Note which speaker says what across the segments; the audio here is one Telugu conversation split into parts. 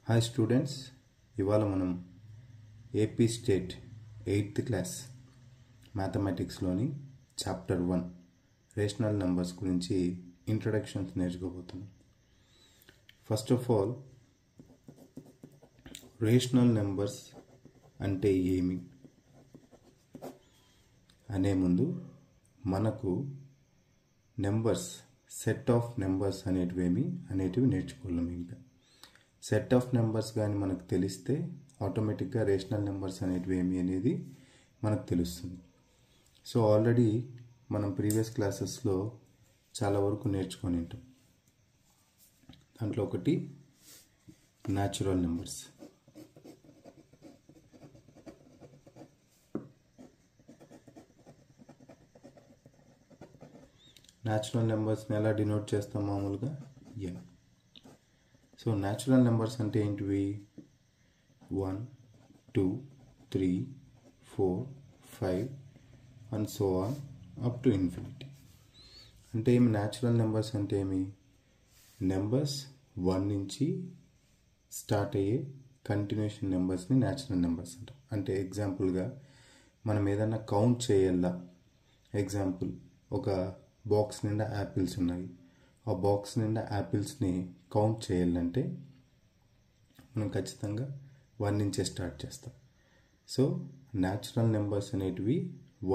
Speaker 1: హాయ్ స్టూడెంట్స్, ఇవాళ మనం ఏపీ స్టేట్ 8th క్లాస్ మ్యాథమెటిక్స్లోని చాప్టర్ 1 రేషనల్ నెంబర్స్ గురించి ఇంట్రడక్షన్స్ నేర్చుకోబోతున్నాం. First of all, rational numbers అంటే ఏమి అనే ముందు మనకు నెంబర్స్, సెట్ ఆఫ్ నెంబర్స్ అనేటివి నేర్చుకోలేము. ఇంకా సెట్ ఆఫ్ నెంబర్స్ కానీ మనకు తెలిస్తే ఆటోమేటిక్గా రేషనల్ నెంబర్స్ అనేది మనకు తెలుస్తుంది. సో ఆల్రెడీ మనం ప్రీవియస్ క్లాసెస్లో చాలా వరకు నేర్చుకొని ఉంటాం. దాంట్లో ఒకటి న్యాచురల్ నెంబర్స్. న్యాచురల్ నెంబర్స్ని ఎలా డినోట్ చేస్తాం? మామూలుగా n. సో న్యాచురల్ నెంబర్స్ అంటే ఏంటివి? 1, 2, 3, 4, 5 and so on up to infinity. అంటే ఏమి న్యాచురల్ నెంబర్స్ అంటే ఏమి? నెంబర్స్ 1 నుంచి స్టార్ట్ అయ్యే కంటిన్యూషన్ నెంబర్స్ని న్యాచురల్ నెంబర్స్ అంటాం. అంటే ఎగ్జాంపుల్గా మనం ఏదైనా కౌంట్ చేయాలా, ఎగ్జాంపుల్ ఒక బాక్స్ నిండా యాపిల్స్ ఉన్నాయి, ఆ బాక్స్ నిండా యాపిల్స్ని కౌంట్ చేయాలంటే మనం ఖచ్చితంగా 1 నుంచే స్టార్ట్ చేస్తాం. సో న్యాచురల్ నెంబర్స్ అనేటివి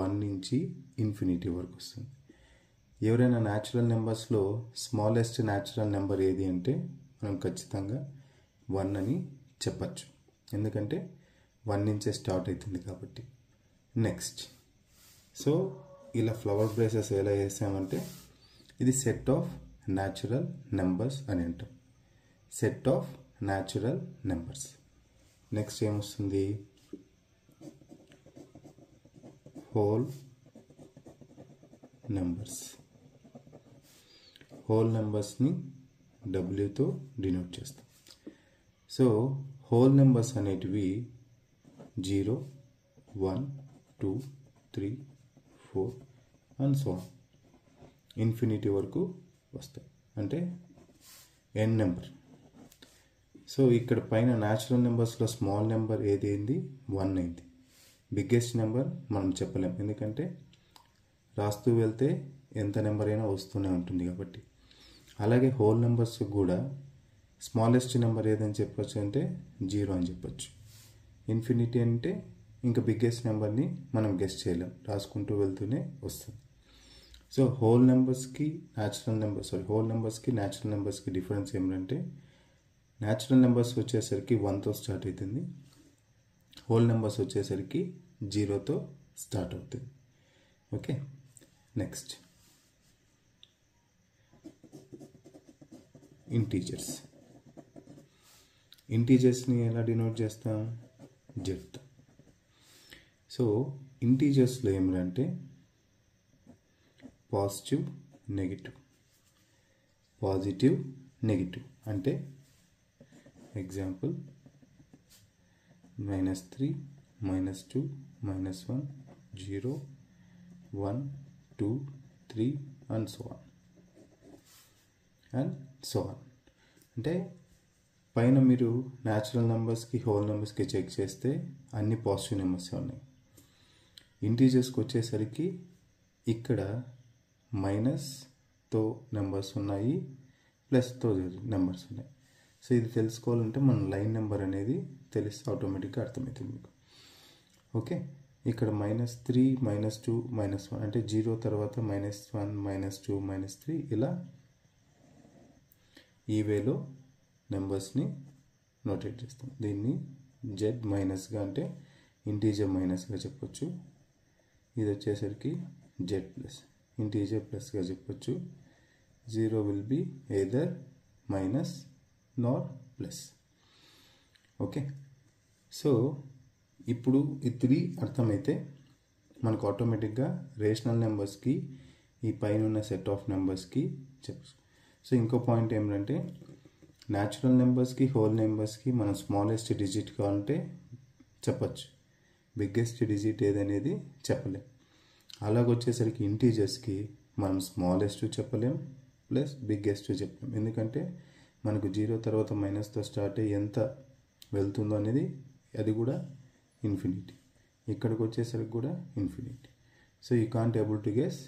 Speaker 1: 1 నుంచి ఇన్ఫినిటీ వరకు వస్తుంది. ఎవరైనా న్యాచురల్ నెంబర్స్లో స్మాలెస్ట్ న్యాచురల్ నెంబర్ ఏది అంటే మనం ఖచ్చితంగా 1 అని చెప్పచ్చు, ఎందుకంటే 1 నుంచే స్టార్ట్ అవుతుంది కాబట్టి. నెక్స్ట్, సో ఇలా ఫ్లవర్ బ్రేసెస్ ఎలా చేసామంటే ఇది సెట్ ఆఫ్ న్యాచురల్ నెంబర్స్ అని అంటాం. Set of natural numbers. Next ఏమొస్తుంది? Whole numbers. హోల్ నెంబర్స్ని డబ్ల్యూతో డినోట్ చేస్తాం. సో హోల్ నెంబర్స్ అనేటివి 0, 1, 2, 3, 4 అండ్ సో ఆన్ ఇన్ఫినిటీ వరకు వస్తాయి, అంటే n నెంబర్. సో ఇక్కడ పైన న్యాచురల్ నెంబర్స్లో స్మాల్ నెంబర్ ఏది అయింది? 1 అయింది. బిగ్గెస్ట్ నెంబర్ మనం చెప్పలేం, ఎందుకంటే రాస్తూ వెళ్తే ఎంత నెంబర్ అయినా వస్తూనే ఉంటుంది కాబట్టి. అలాగే హోల్ నెంబర్స్ కూడా స్మాలెస్ట్ నెంబర్ ఏదని చెప్పొచ్చు అంటే 0 అని చెప్పొచ్చు. ఇన్ఫినిటీ అంటే ఇంకా బిగ్గెస్ట్ నెంబర్ని మనం గెస్ చేయలేం, రాసుకుంటూ వెళ్తూనే వస్తుంది. సో హోల్ నెంబర్స్కి న్యాచురల్ నెంబర్స్కి డిఫరెన్స్ ఏమిటంటే న్యాచురల్ నెంబర్స్ వచ్చేసరికి 1తో స్టార్ట్ అవుతుంది, హోల్ నెంబర్స్ వచ్చేసరికి 0తో స్టార్ట్ అవుతుంది. Okay, next integers. ఇంటీజర్స్ని ఎలా డినోట్ చేస్తాం? జెడ్. సో ఇంటీజర్స్లో ఏమిటంటే పాజిటివ్, నెగిటివ్ అంటే ఎగ్జాంపుల్ -3, -2, -1, 0, 1, 2, 3 అండ్ సో ఆన్. అంటే పైన మీరు న్యాచురల్ నెంబర్స్కి, హోల్ నెంబర్స్కి చెక్ చేస్తే అన్ని పాజిటివ్ నెంబర్స్ ఉన్నాయి. ఇంటీజర్స్కి వచ్చేసరికి ఇక్కడ మైనస్తో నెంబర్స్ ఉన్నాయి, ప్లస్తో నెంబర్స్ ఉన్నాయి. సో ఇది తెలుసుకోవాలంటే మనం లైన్ నెంబర్ అనేది తెలిస్తే ఆటోమేటిక్గా అర్థమవుతుంది మీకు. ఓకే, ఇక్కడ -3, -2, -1 అంటే 0 తర్వాత -1, -2, -3 ఇలా ఈ వేలో నెంబర్స్ని నోటేట్ చేస్తాం. దీన్ని జెడ్ మైనస్గా అంటే ఇంటీజర్ మైనస్గా చెప్పొచ్చు. ఇది వచ్చేసరికి జెడ్ ప్లస్, ఇంటీజర్ ప్లస్గా చెప్పొచ్చు. 0 will be either minus Nar plus. Okay, so ఇప్పుడు ఈ 3 అర్థమైతే మనకు ఆటోమేటిక్గా రేషనల్ నెంబర్స్కి ఈ పైన ఉన్న సెట్ ఆఫ్ నెంబర్స్కి చెప్పచ్చు. సో ఇంకో పాయింట్ ఏమిటంటే న్యాచురల్ నెంబర్స్కి, హోల్ నెంబర్స్కి మనం స్మాలెస్ట్ డిజిట్ కావాలంటే చెప్పచ్చు, బిగ్గెస్ట్ డిజిట్ ఏదనేది చెప్పలేం. అలాగొచ్చేసరికి ఇంటీజర్స్కి మనం స్మాలెస్ట్ చెప్పలేం, ప్లస్ బిగ్గెస్ట్ చెప్పలేం, ఎందుకంటే మనకు 0 తర్వాత మైనస్తో స్టార్ట్ అయ్యి ఎంత వెళ్తుందో అనేది అది కూడా ఇన్ఫినిటీ. ఇక్కడికి వచ్చేసరికి కూడా infinity. So you can't able to guess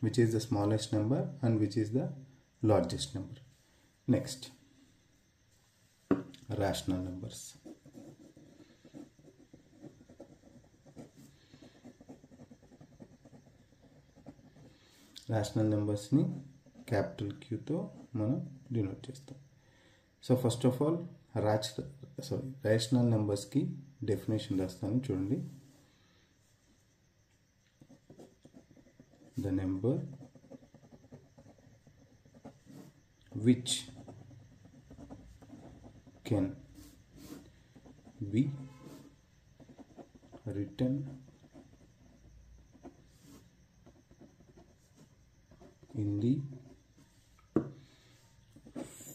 Speaker 1: which is the smallest number and which is the largest number. Next rational numbers. Rational నెంబర్స్ని క్యాపిటల్ క్యూతో మనం డినోట్ చేస్తాం. So first of all rational నెంబర్స్కి డెఫినేషన్ రాస్తాను చూడండి. The number which can be written in the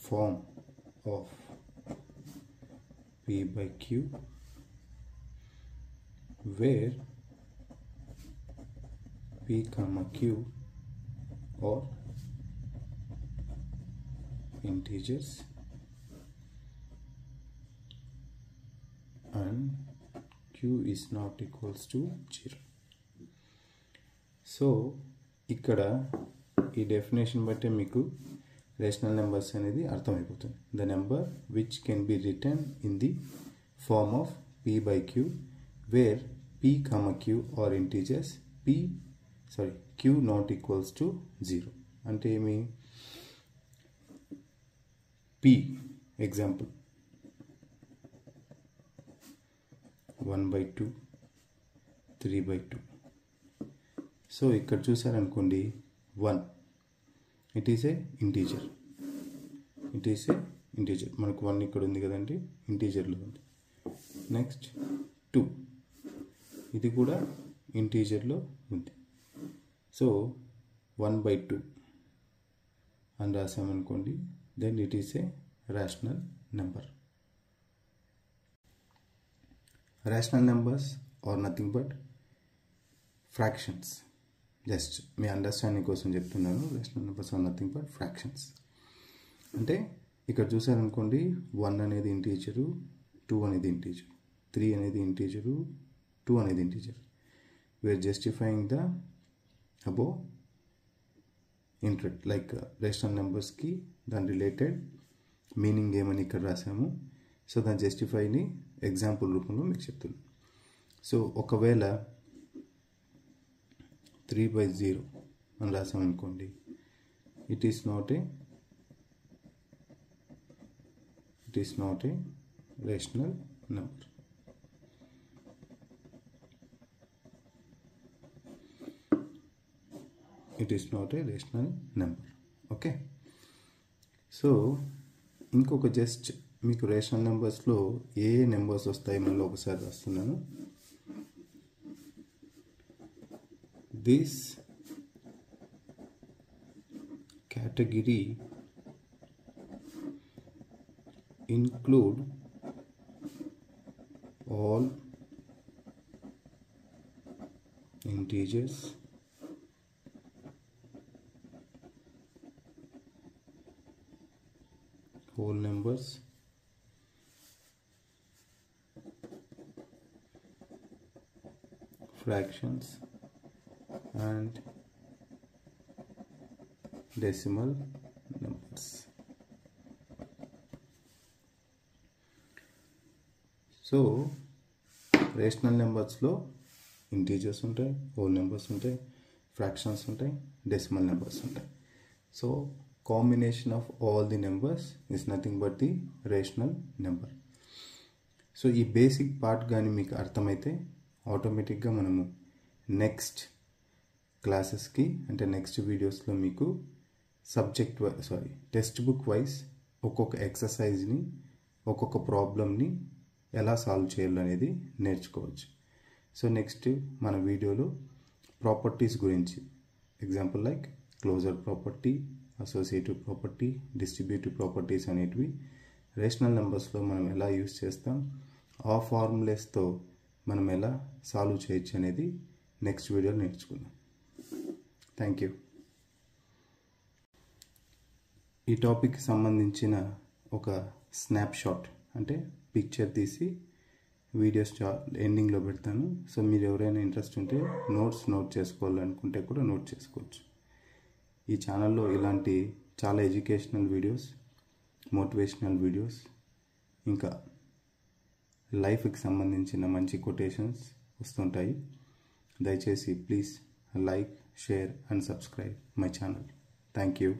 Speaker 1: form of P by Q, where P comma Q are integers and Q is not equals to 0. So ఇక్కడ ఈ డెఫినేషన్ బట్టి మీకు రేషనల్ నెంబర్స్ అనేది అర్థమైపోతుంది. The number which can be written in the form of P by Q where P comma Q are integers Q not equals to 0. అంటే ఏమి? P example 1/2 3/2. సో ఇక్కడ చూసారనుకోండి 1 ఇట్ ఈస్ ఏ ఇంటీజర్. మనకు 1 ఇక్కడ ఉంది కదండి, ఇంటీజర్లో ఉంది. నెక్స్ట్ 2 ఇది కూడా ఇంటీజర్లో ఉంది. సో 1/2 అని రాసామనుకోండి, then it is a rational number. Rational numbers are nothing but fractions. Just మీ అండర్స్టాండింగ్ కోసం చెప్తున్నాను. Rational numbers are nothing but fractions. అంటే ఇక్కడ చూసారనుకోండి 1 అనేది ఇంటీజరు, 2 అనేది ఇంటీజర్, 3 అనేది ఇంటీజరు, 2 అనేది integer. We are justifying the above ఇంట్రెట్ లైక్ రేషనల్ నెంబర్స్కి దాని రిలేటెడ్ మీనింగ్ ఏమని ఇక్కడ రాసాము. సో దాని జస్టిఫైని ఎగ్జాంపుల్ రూపంలో మీకు చెప్తున్నాను. సో ఒకవేళ 3/0 అని రాసామనుకోండి, it is not a rational number. Okay. So ఇంకొక జస్ట్ మీకు రేషనల్ నెంబర్స్లో ఏ నెంబర్స్ వస్తాయి మళ్ళీ ఒకసారి రాస్తున్నాను. This category include all integers, whole numbers, fractions and decimal numbers. So rational నెంబర్స్లో ఇంటీజర్స్ ఉంటాయి, హోల్ నెంబర్స్ ఉంటాయి, ఫ్రాక్షన్స్ ఉంటాయి, డెసిమల్ నెంబర్స్ ఉంటాయి. So combination of all the numbers is nothing but the rational number. So ఈ బేసిక్ పార్ట్ కానీ మీకు అర్థమైతే ఆటోమేటిక్గా మనము నెక్స్ట్ క్లాసెస్కి అంటే నెక్స్ట్ వీడియోస్లో మీకు టెక్స్ట్ బుక్ వైజ్ ఒక్కొక్క ఎక్సర్సైజ్ని ఒక్కొక్క ప్రాబ్లమ్ని ఎలా సాల్వ్ చేయాలనేది నేర్చుకోవచ్చు. సో నెక్స్ట్ మన వీడియోలో ప్రాపర్టీస్ గురించి example like closure property, associative property, distributive properties అనేటివి రేషనల్ నెంబర్స్లో మనం ఎలా యూస్ చేస్తాం, ఆ ఫార్ములేస్తో మనం ఎలా సాల్వ్ చేయొచ్చు అనేది నెక్స్ట్ వీడియోలో నేర్చుకుందాం. Thank you. ఈ టాపిక్కి సంబంధించిన ఒక స్నాప్షాట్ అంటే పిక్చర్ తీసి వీడియోస్ ఎండింగ్లో పెడతాను. సో మీరు ఎవరైనా ఇంట్రెస్ట్ ఉంటే నోట్ చేసుకోవాలనుకుంటే కూడా నోట్ చేసుకోవచ్చు. ఈ ఛానల్లో ఇలాంటి చాలా ఎడ్యుకేషనల్ వీడియోస్, మోటివేషనల్ వీడియోస్, ఇంకా లైఫ్కి సంబంధించిన మంచి కొటేషన్స్ వస్తుంటాయి. దయచేసి please like, share and subscribe my channel. Thank you.